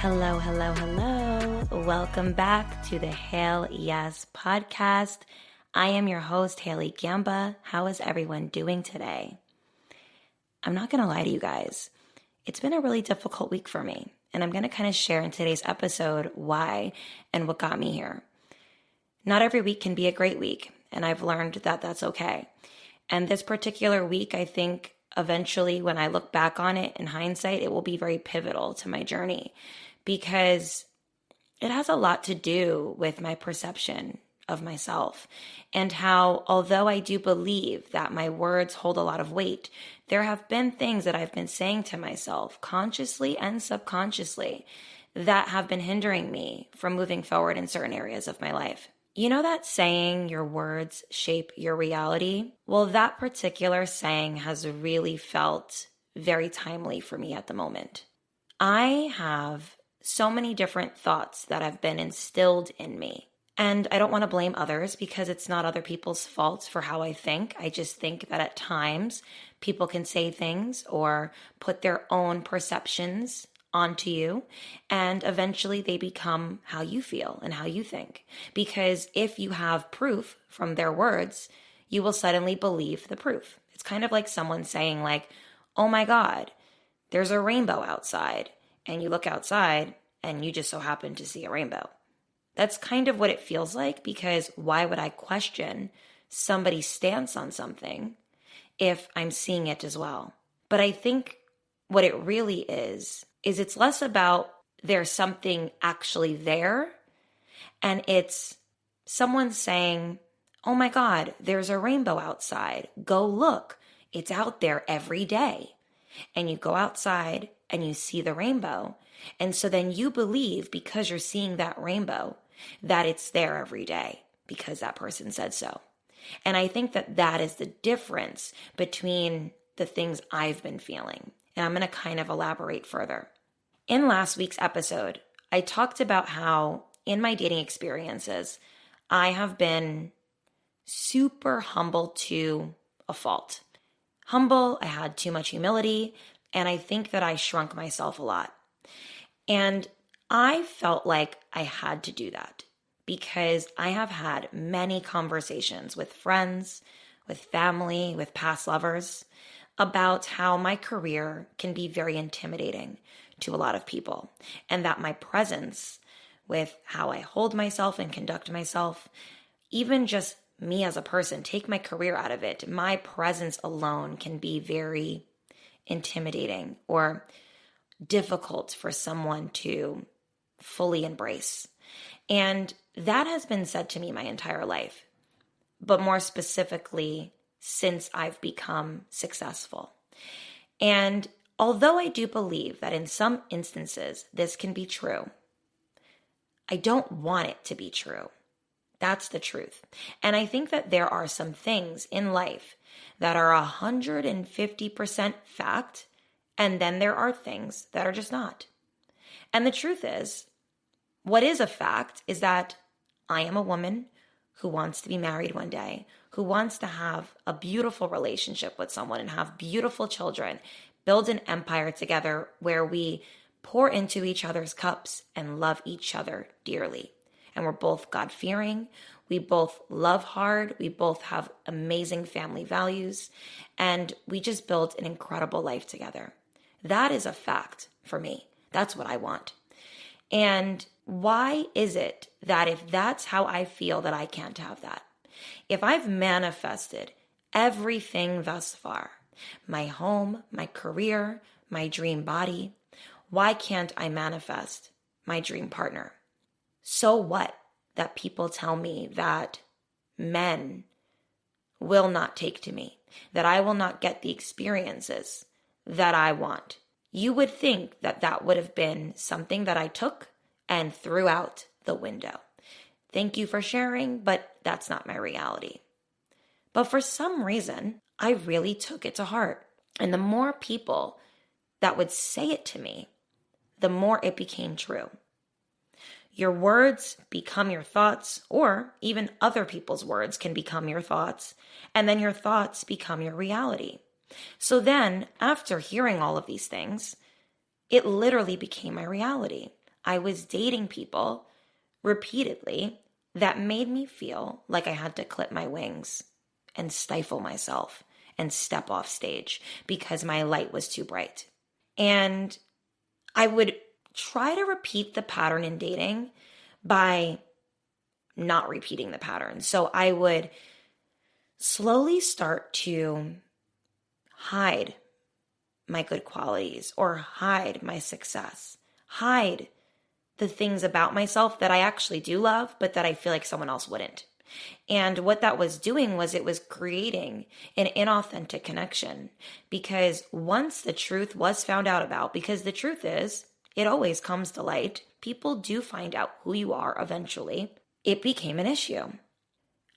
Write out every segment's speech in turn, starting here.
Hello, hello, hello. Welcome back to the Hail Yes podcast. I am your host, Hailey Gamba. How is everyone doing today? I'm not going to lie to you guys. It's been a really difficult week for me, and I'm going to kind of share in today's episode why and what got me here. Not every week can be a great week, and I've learned that that's okay. And this particular week, I think eventually when I look back on it in hindsight, it will be very pivotal to my journey because it has a lot to do with my perception of myself and how, although I do believe that my words hold a lot of weight, there have been things that I've been saying to myself consciously and subconsciously that have been hindering me from moving forward in certain areas of my life. You know that saying, your words shape your reality? Well, that particular saying has really felt very timely for me at the moment. I have so many different thoughts that have been instilled in me. And I don't want to blame others because it's not other people's faults for how I think. I just think that at times people can say things or put their own perceptions onto you, and eventually they become how you feel and how you think. Because if you have proof from their words, you will suddenly believe the proof. It's kind of like someone saying like, oh my God, there's a rainbow outside. And you look outside and you just so happen to see a rainbow. That's kind of what it feels like, because why would I question somebody's stance on something if I'm seeing it as well? But I think what it really is it's less about there's something actually there, and it's someone saying, oh my God, there's a rainbow outside. Go look. It's out there every day. And you go outside and you see the rainbow. And so then you believe, because you're seeing that rainbow, that it's there every day because that person said so. And I think that that is the difference between the things I've been feeling. And I'm going to kind of elaborate further. In last week's episode, I talked about how in my dating experiences, I have been super humble to a fault. Humble, I had too much humility, and I think that I shrunk myself a lot. And I felt like I had to do that because I have had many conversations with friends, with family, with past lovers about how my career can be very intimidating to a lot of people, and that my presence with how I hold myself and conduct myself, even just me as a person, take my career out of it, my presence alone can be very intimidating or difficult for someone to fully embrace. And that has been said to me my entire life, but more specifically since I've become successful. And although I do believe that in some instances this can be true, I don't want it to be true. That's the truth. And I think that there are some things in life that are 150% fact, and then there are things that are just not. And the truth is, what is a fact is that I am a woman who wants to be married one day, who wants to have a beautiful relationship with someone and have beautiful children, build an empire together where we pour into each other's cups and love each other dearly. And we're both God-fearing. We both love hard. We both have amazing family values. And we just build an incredible life together. That is a fact for me. That's what I want. And why is it that if that's how I feel that I can't have that? If I've manifested everything thus far, my home, my career, my dream body, why can't I manifest my dream partner? So what that people tell me that men will not take to me, that I will not get the experiences that I want? You would think that that would have been something that I took and threw out the window. Thank you for sharing, but that's not my reality. But for some reason, I really took it to heart. And the more people that would say it to me, the more it became true. Your words become your thoughts, or even other people's words can become your thoughts, and then your thoughts become your reality. So then, after hearing all of these things, it literally became my reality. I was dating people repeatedly that made me feel like I had to clip my wings and stifle myself and step off stage because my light was too bright. And I would try to repeat the pattern in dating by not repeating the pattern. So I would slowly start to hide my good qualities or hide my success, hide the things about myself that I actually do love, but that I feel like someone else wouldn't. And what that was doing was it was creating an inauthentic connection, because once the truth was found out about, because the truth is, it always comes to light. People do find out who you are eventually. It became an issue.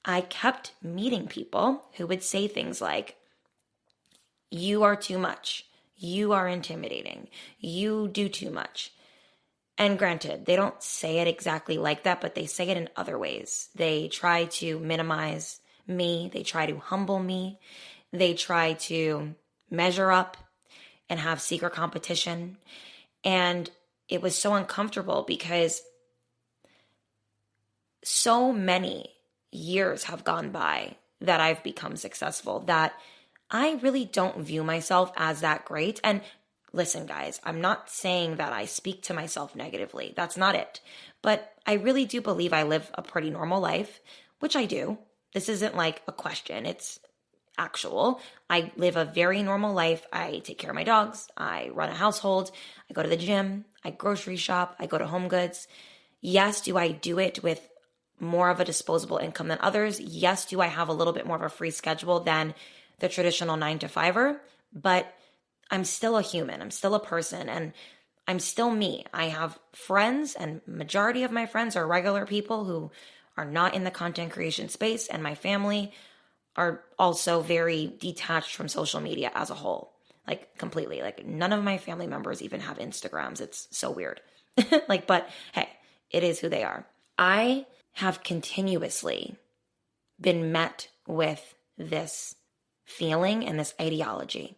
I kept meeting people who would say things like, "You are too much. You are intimidating. You do too much." And granted, they don't say it exactly like that, but they say it in other ways. They try to minimize me. They try to humble me. They try to measure up and have secret competition. And it was so uncomfortable because so many years have gone by that I've become successful that I really don't view myself as that great. And listen, guys, I'm not saying that I speak to myself negatively. That's not it. But I really do believe I live a pretty normal life, which I do. This isn't like a question. It's actual. I live a very normal life. I take care of my dogs. I run a household. I go to the gym. I grocery shop. I go to Home Goods. Yes, do I do it with more of a disposable income than others? Yes, do I have a little bit more of a free schedule than the traditional 9-to-5er? But I'm still a human. I'm still a person, and I'm still me. I have friends, and majority of my friends are regular people who are not in the content creation space, and my family are also very detached from social media as a whole, like completely. Like none of my family members even have Instagrams. It's so weird. But hey, it is who they are. I have continuously been met with this feeling and this ideology.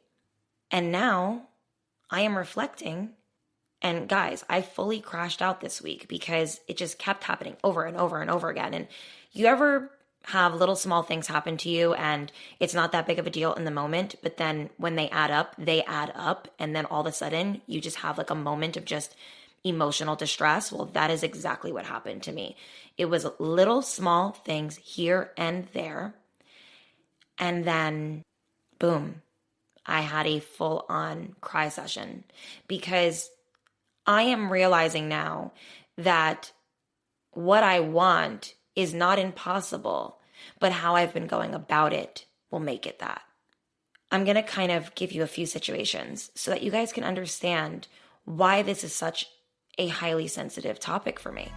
And now I am reflecting, and guys, I fully crashed out this week because it just kept happening over and over and over again. And you ever have little small things happen to you and it's not that big of a deal in the moment, but then when they add up, and then all of a sudden you just have like a moment of just emotional distress? Well, that is exactly what happened to me. It was little small things here and there. And then boom, I had a full-on cry session because I am realizing now that what I want is not impossible, but how I've been going about it will make it that. I'm going to kind of give you a few situations so that you guys can understand why this is such a highly sensitive topic for me.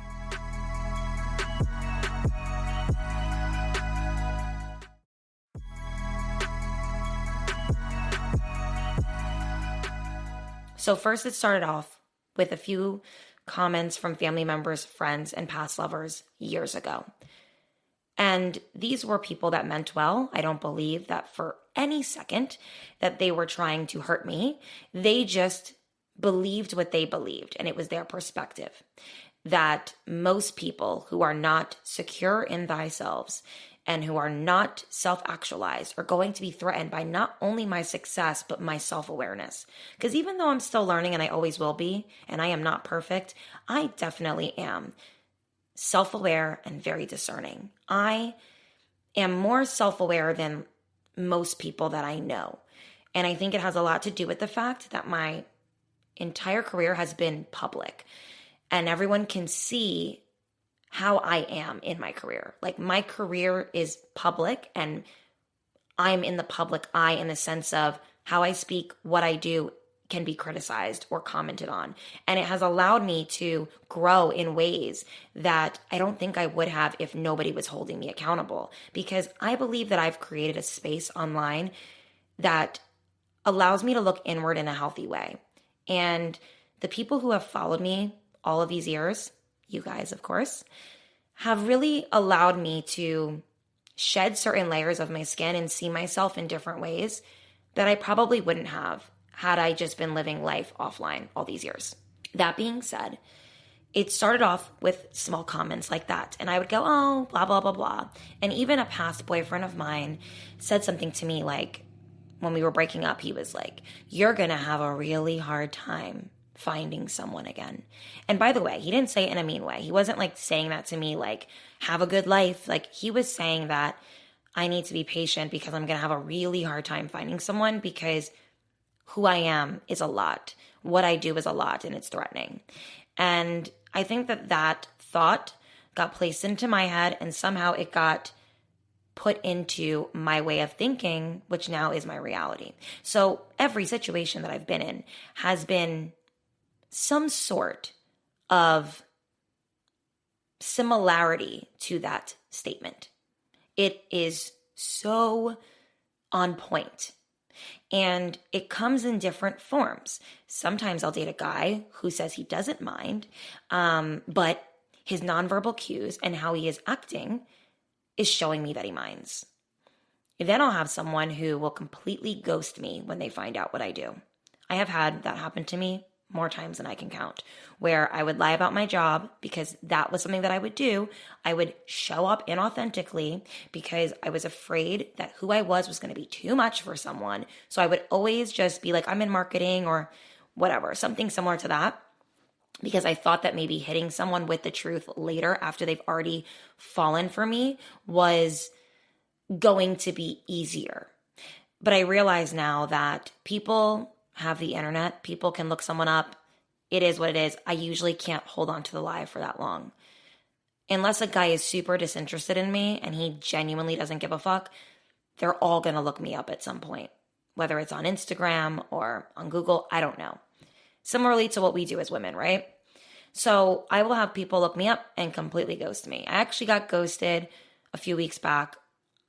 So first, it started off with a few comments from family members, friends, and past lovers years ago. And these were people that meant well. I don't believe that for any second that they were trying to hurt me. They just believed what they believed, and it was their perspective. That most people who are not secure in themselves and who are not self-actualized are going to be threatened by not only my success, but my self-awareness. Because even though I'm still learning, and I always will be, and I am not perfect, I definitely am self-aware and very discerning. I am more self-aware than most people that I know. And I think it has a lot to do with the fact that my entire career has been public. And everyone can see how I am in my career. Like my career is public and I'm in the public eye in the sense of how I speak, what I do can be criticized or commented on. And it has allowed me to grow in ways that I don't think I would have if nobody was holding me accountable. Because I believe that I've created a space online that allows me to look inward in a healthy way. And the people who have followed me all of these years, you guys, of course, have really allowed me to shed certain layers of my skin and see myself in different ways that I probably wouldn't have had I just been living life offline all these years. That being said, it started off with small comments like that. And I would go, oh, blah, blah, blah, blah. And even a past boyfriend of mine said something to me like, when we were breaking up, he was like, you're going to have a really hard time finding someone again. And by the way, he didn't say it in a mean way. He wasn't like saying that to me like, have a good life. Like, he was saying that I need to be patient because I'm going to have a really hard time finding someone because who I am is a lot. What I do is a lot, and it's threatening. And I think that thought got placed into my head, and somehow it got put into my way of thinking, which now is my reality. So every situation that I've been in has been some sort of similarity to that statement. It is so on point. And it comes in different forms. Sometimes I'll date a guy who says he doesn't mind, but his nonverbal cues and how he is acting is showing me that he minds. Then I'll have someone who will completely ghost me when they find out what I do. I have had that happen to me more times than I can count, where I would lie about my job because that was something that I would do. I would show up inauthentically because I was afraid that who I was going to be too much for someone. So I would always just be like, I'm in marketing or whatever, something similar to that, because I thought that maybe hitting someone with the truth later after they've already fallen for me was going to be easier. But I realize now that people have the internet. People can look someone up. It is what it is. I usually can't hold on to the lie for that long. Unless a guy is super disinterested in me and he genuinely doesn't give a fuck, they're all going to look me up at some point, whether it's on Instagram or on Google. I don't know. Similarly to what we do as women, right? So I will have people look me up and completely ghost me. I actually got ghosted a few weeks back.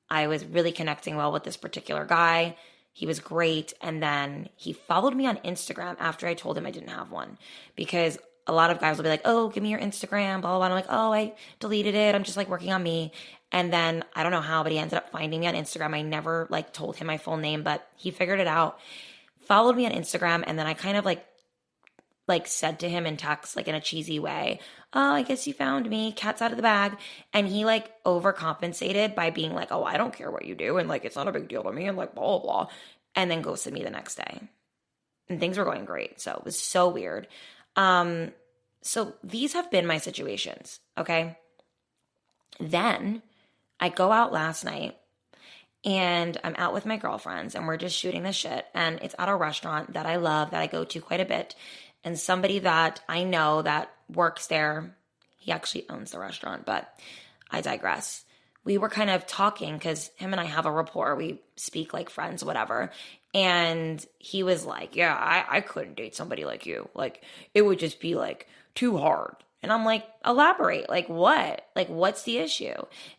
I was really connecting well with this particular guy. He was great. And then he followed me on Instagram after I told him I didn't have one, because a lot of guys will be like, oh, give me your Instagram, blah, blah, blah. And I'm like, oh, I deleted it. I'm just like working on me. And then I don't know how, but he ended up finding me on Instagram. I never like told him my full name, but he figured it out, followed me on Instagram. And then I kind of like said to him in text, like in a cheesy way, oh, I guess you found me, cat's out of the bag. And he like overcompensated by being like, oh, I don't care what you do. And like, it's not a big deal to me. And like, blah, blah, blah. And then ghosted me the next day. And things were going great. So it was so weird. So these have been my situations. Okay. Then I go out last night and I'm out with my girlfriends and we're just shooting the shit. And it's at a restaurant that I love, that I go to quite a bit. And somebody that I know that works there, he actually owns the restaurant, but I digress. We were kind of talking because him and I have a rapport. We speak like friends, whatever. And he was like, yeah, I couldn't date somebody like you. Like, it would just be like too hard. And I'm like, elaborate. Like what? Like, what's the issue?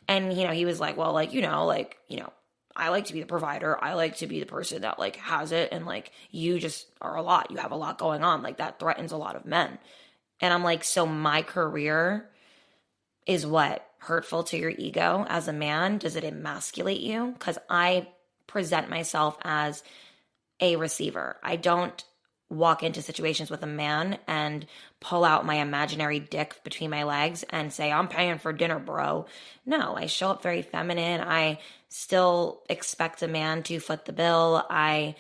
And, he was like, well, I like to be the provider. I like to be the person that like has it. And like, you just are a lot. You have a lot going on. Like, that threatens a lot of men. And I'm like, so my career is what? Hurtful to your ego as a man? Does it emasculate you? Because I present myself as a receiver. I don't walk into situations with a man and pull out my imaginary dick between my legs and say, I'm paying for dinner, bro. No, I show up very feminine. I still expect a man to foot the bill. I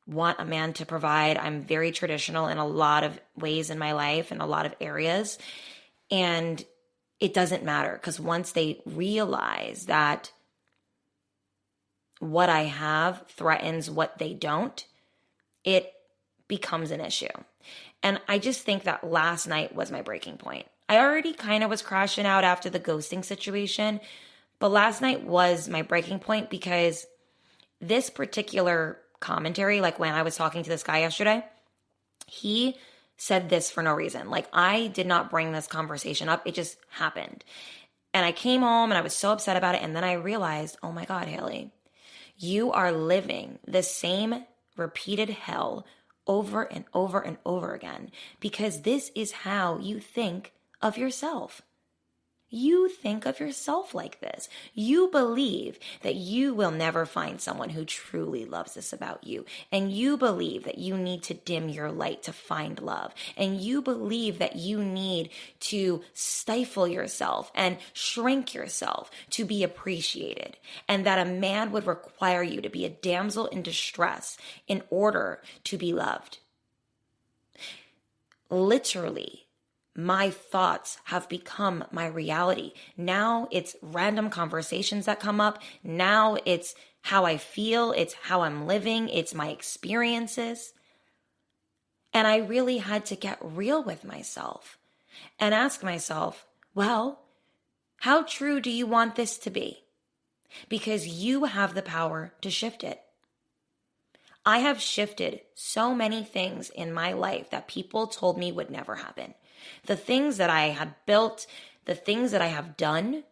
want a man to provide. I'm very traditional in a lot of ways in my life, in a lot of areas. And it doesn't matter, because once they realize that what I have threatens what they don't, it becomes an issue. And I just think that last night was my breaking point. I already kind of was crashing out after the ghosting situation, but last night was my breaking point, because this particular commentary, like when I was talking to this guy yesterday, he said this for no reason. Like, I did not bring this conversation up. It just happened. And I came home and I was so upset about it. And then I realized, oh my God, Hailey, you are living the same repeated hell over and over and over again, because this is how you think of yourself. You think of yourself like this. You believe that you will never find someone who truly loves this about you. And you believe that you need to dim your light to find love. And you believe that you need to stifle yourself and shrink yourself to be appreciated. And that a man would require you to be a damsel in distress in order to be loved. Literally, my thoughts have become my reality. Now it's random conversations that come up. Now it's how I feel. It's how I'm living. It's my experiences. And I really had to get real with myself and ask myself, well, how true do you want this to be? Because you have the power to shift it. I have shifted so many things in my life that people told me would never happen. The things that I had built, the things that I have done,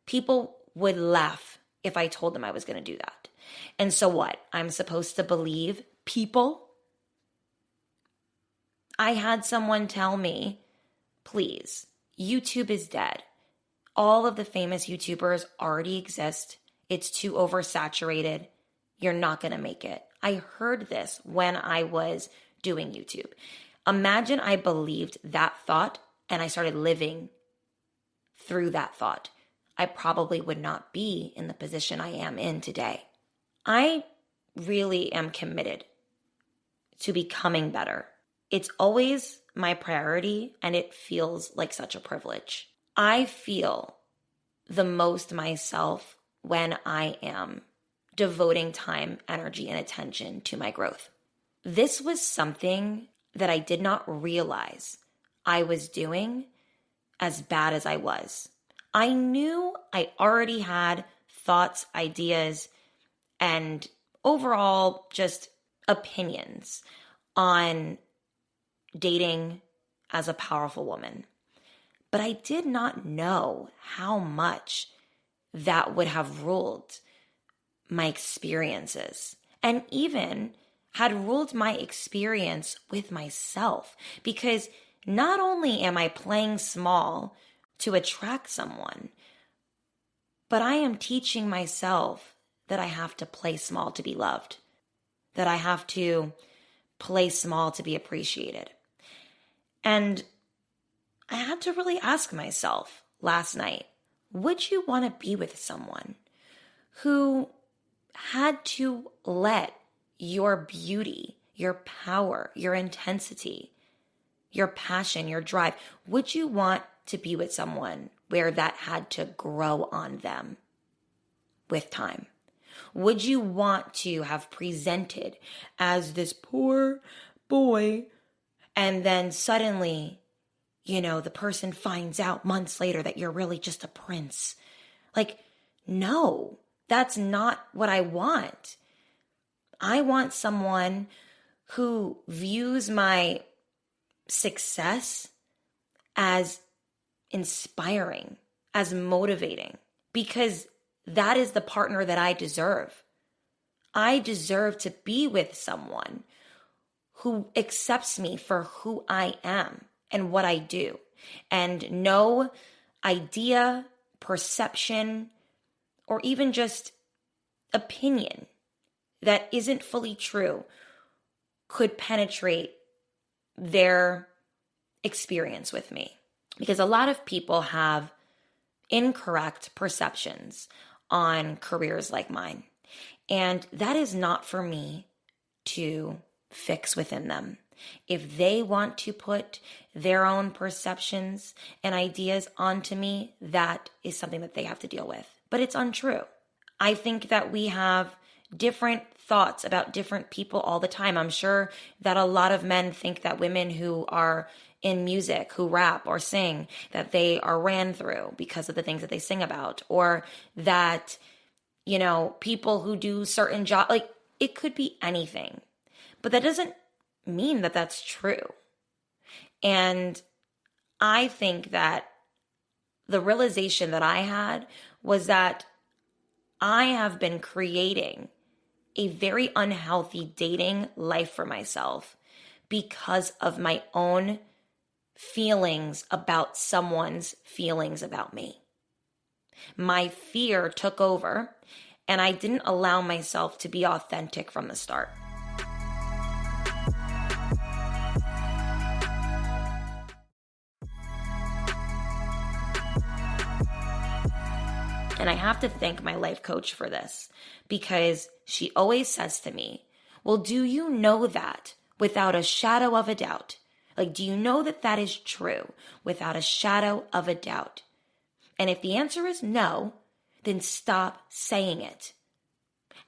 people would laugh if I told them I was going to do that. And so what? I'm supposed to believe people? I had someone tell me, please, YouTube is dead. All of the famous YouTubers already exist. It's too oversaturated. You're not going to make it. I heard this when I was doing YouTube. Imagine I believed that thought and I started living through that thought. I probably would not be in the position I am in today. I really am committed to becoming better. It's always my priority and it feels like such a privilege. I feel the most myself when I am devoting time, energy, and attention to my growth. This was something that I did not realize I was doing as bad as I was. I knew I already had thoughts, ideas, and overall just opinions on dating as a powerful woman. But I did not know how much that would have ruled my experiences and even had ruled my experience with myself, because not only am I playing small to attract someone, but I am teaching myself that I have to play small to be loved, that I have to play small to be appreciated. And I had to really ask myself last night, would you want to be with someone who had to let your beauty, your power, your intensity, your passion, your drive, would you want to be with someone where that had to grow on them with time? Would you want to have presented as this poor boy and then suddenly, the person finds out months later that you're really just a prince? Like, no, that's not what I want. I want someone who views my success as inspiring, as motivating, because that is the partner that I deserve. I deserve to be with someone who accepts me for who I am and what I do. And no idea, perception, or even just opinion that isn't fully true could penetrate their experience with me. Because a lot of people have incorrect perceptions on careers like mine. And that is not for me to fix within them. If they want to put their own perceptions and ideas onto me, that is something that they have to deal with. But it's untrue. I think that we have different thoughts about different people all the time. I'm sure that a lot of men think that women who are in music, who rap or sing, that they are ran through because of the things that they sing about, or that, people who do certain jobs, like it could be anything, but that doesn't mean that that's true. And I think that the realization that I had was that I have been creating a very unhealthy dating life for myself because of my own feelings about someone's feelings about me. My fear took over, and I didn't allow myself to be authentic from the start. And I have to thank my life coach for this, because she always says to me, well, do you know that without a shadow of a doubt? Like, do you know that that is true without a shadow of a doubt? And if the answer is no, then stop saying it.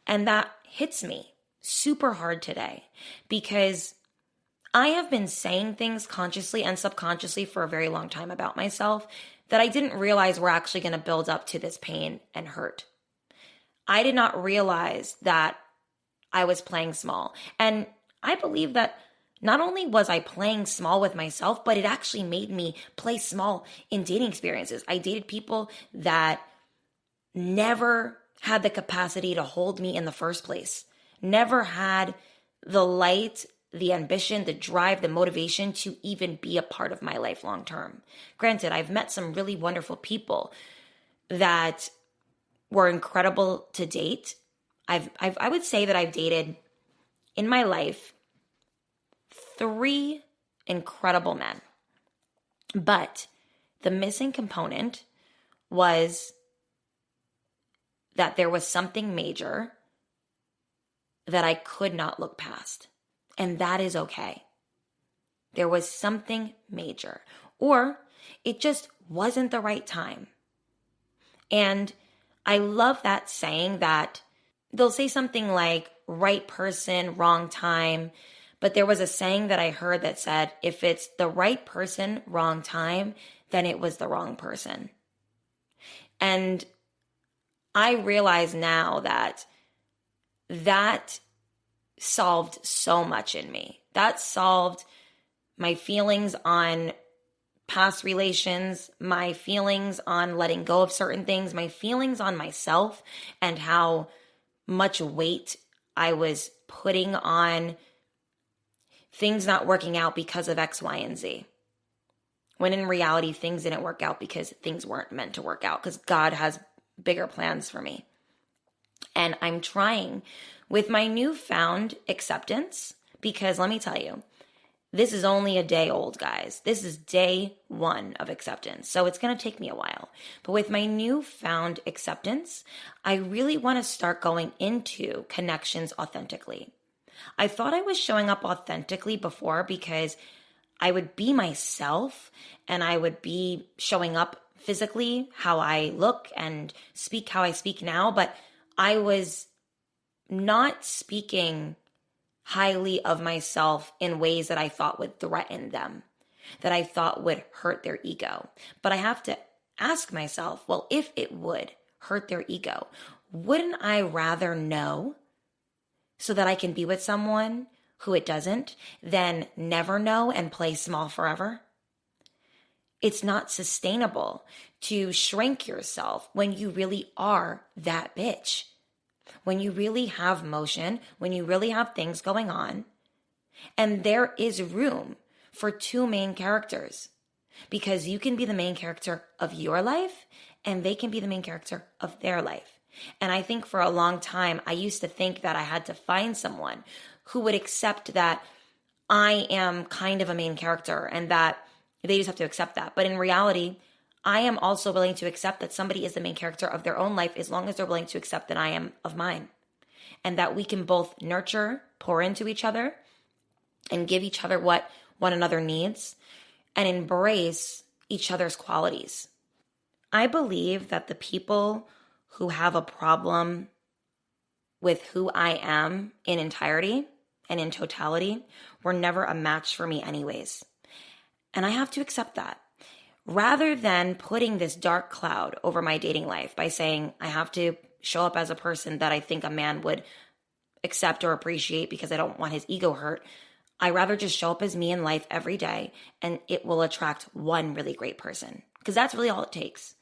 And that hits me super hard today, because I have been saying things consciously and subconsciously for a very long time about myself that I didn't realize were actually going to build up to this pain and hurt. I did not realize that I was playing small. And I believe that not only was I playing small with myself, but it actually made me play small in dating experiences. I dated people that never had the capacity to hold me in the first place, never had the light, the ambition, the drive, the motivation to even be a part of my life long term. Granted, I've met some really wonderful people that were incredible to date. I would say that I've dated in my life 3 incredible men. But the missing component was that there was something major that I could not look past. And that is okay. There was something major, or it just wasn't the right time. And I love that saying that they'll say something like right person, wrong time. But there was a saying that I heard that said, if it's the right person, wrong time, then it was the wrong person. And I realize now that that solved so much in me. That solved my feelings on past relations, my feelings on letting go of certain things, my feelings on myself, and how much weight I was putting on things not working out because of X, Y, and Z. When in reality, things didn't work out because things weren't meant to work out, because God has bigger plans for me. And I'm trying with my newfound acceptance, because let me tell you, this is only a day old, guys. This is day 1 of acceptance. So it's going to take me a while. But with my newfound acceptance, I really want to start going into connections authentically. I thought I was showing up authentically before because I would be myself and I would be showing up physically how I look and speak how I speak now, but I was not speaking highly of myself in ways that I thought would threaten them, that I thought would hurt their ego. But I have to ask myself, well, if it would hurt their ego, wouldn't I rather know so that I can be with someone who it doesn't than never know and play small forever? It's not sustainable to shrink yourself when you really are that bitch. When you really have motion, when you really have things going on, and there is room for 2 main characters, because you can be the main character of your life and they can be the main character of their life. And I think for a long time, I used to think that I had to find someone who would accept that I am kind of a main character and that they just have to accept that. But in reality, I am also willing to accept that somebody is the main character of their own life as long as they're willing to accept that I am of mine. And that we can both nurture, pour into each other, and give each other what one another needs, and embrace each other's qualities. I believe that the people who have a problem with who I am in entirety and in totality were never a match for me anyways. And I have to accept that. Rather than putting this dark cloud over my dating life by saying I have to show up as a person that I think a man would accept or appreciate because I don't want his ego hurt, I rather just show up as me in life every day, and it will attract one really great person, because that's really all it takes.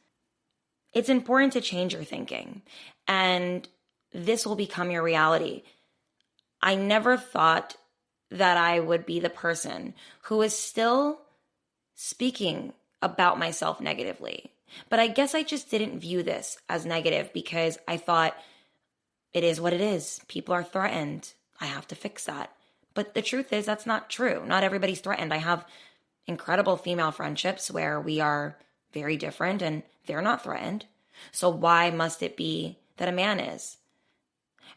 It's important to change your thinking, and this will become your reality. I never thought that I would be the person who is still speaking about myself negatively, But I guess I just didn't view this as negative because I thought it is what it is. People are threatened. I have to fix that. But the truth is that's not true. Not everybody's threatened. I have incredible female friendships where we are very different and they're not threatened. So why must it be that a man is?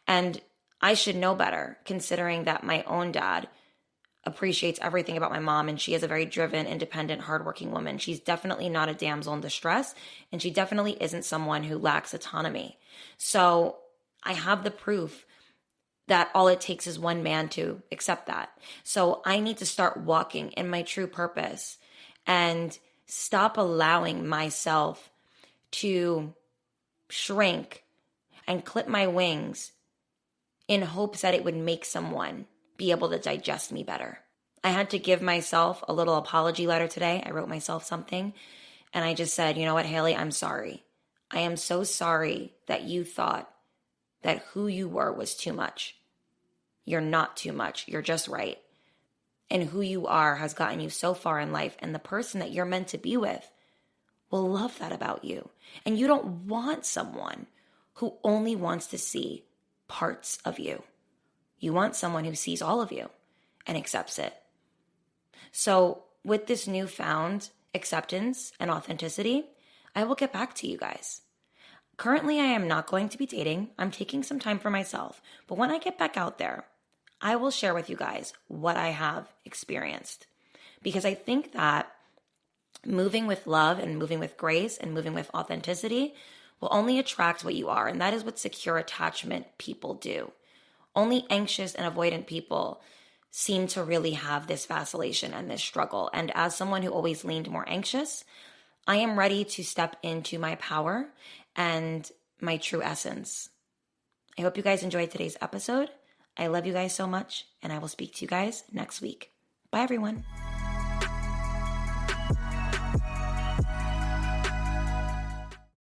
And I should know better, considering that my own dad appreciates everything about my mom, and she is a very driven, independent, hardworking woman. She's definitely not a damsel in distress, and she definitely isn't someone who lacks autonomy. So I have the proof that all it takes is one man to accept that. So I need to start walking in my true purpose and stop allowing myself to shrink and clip my wings in hopes that it would make someone be able to digest me better. I had to give myself a little apology letter today. I wrote myself something and I just said, you know what, Hailey, I'm sorry. I am so sorry that you thought that who you were was too much. You're not too much. You're just right. And who you are has gotten you so far in life, and the person that you're meant to be with will love that about you. And you don't want someone who only wants to see parts of you. You want someone who sees all of you and accepts it. So with this newfound acceptance and authenticity, I will get back to you guys. Currently, I am not going to be dating. I'm taking some time for myself. But when I get back out there, I will share with you guys what I have experienced. Because I think that moving with love and moving with grace and moving with authenticity will only attract what you are. And that is what secure attachment people do. Only anxious and avoidant people seem to really have this vacillation and this struggle. And as someone who always leaned more anxious, I am ready to step into my power and my true essence. I hope you guys enjoyed today's episode. I love you guys so much, and I will speak to you guys next week. Bye, everyone.